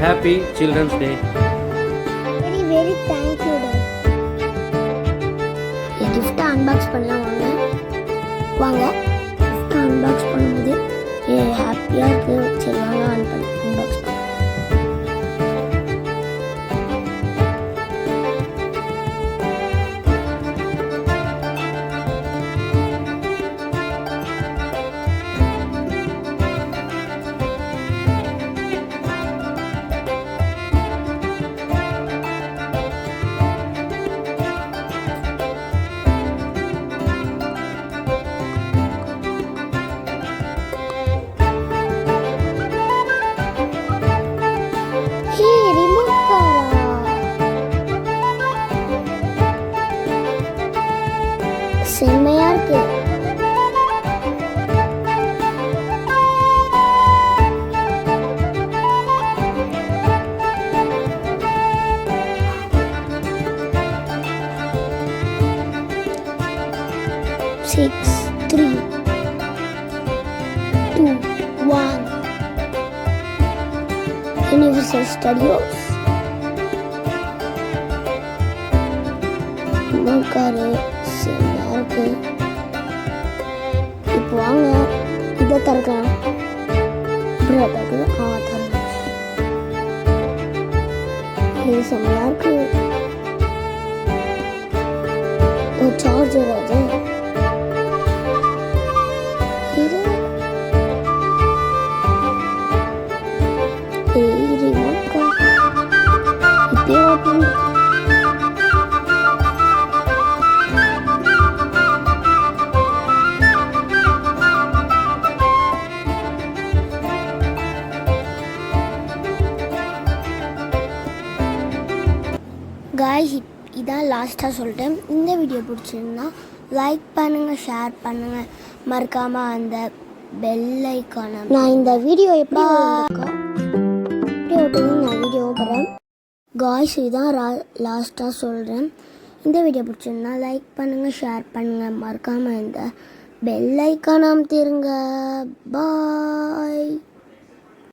Happy children's day. Very very thank you டா. இந்த கிஃப்ட்டை அன்பாக்ஸ் பண்ணலாம் வாங்க. கிஃப்ட்டை அன்பாக்ஸ் பண்ணும்போது ஹாப்பியாக இருக்குது. சரி வாங்க அன்பாக்ஸ் பண்ண. செம்மையா இருக்கு. Six, 3, 2, 1. Universal Studios. காரு செம்மையா இருக்கு. இப்போ வாங்க இதை திறக்கலாம். இது செம்மையா இருக்கு. ஒரு சார்ஜர் அது. இது ரிமோட் கார். இப்பயே ஓப்பன். காய்ஸ் இதான் லாஸ்ட்டாக சொல்லிட்டேன். இந்த வீடியோ பிடிச்சிருந்தா லைக் பண்ணுங்கள், ஷேர் பண்ணுங்கள், மறக்காமல் அந்த பெல் ஐக்கானை. நான் இந்த வீடியோ எப்படி ஓட்டுன்னு நான் வீடியோ போடுறேன். காய்ஸ் இதான் லாஸ்ட்டாக சொல்கிறேன். இந்த வீடியோ பிடிச்சிருந்தா லைக் பண்ணுங்கள், ஷேர் பண்ணுங்கள், மறக்காமல் இந்த பெல் ஐக்கானை அமுத்திருங்க. பாய்.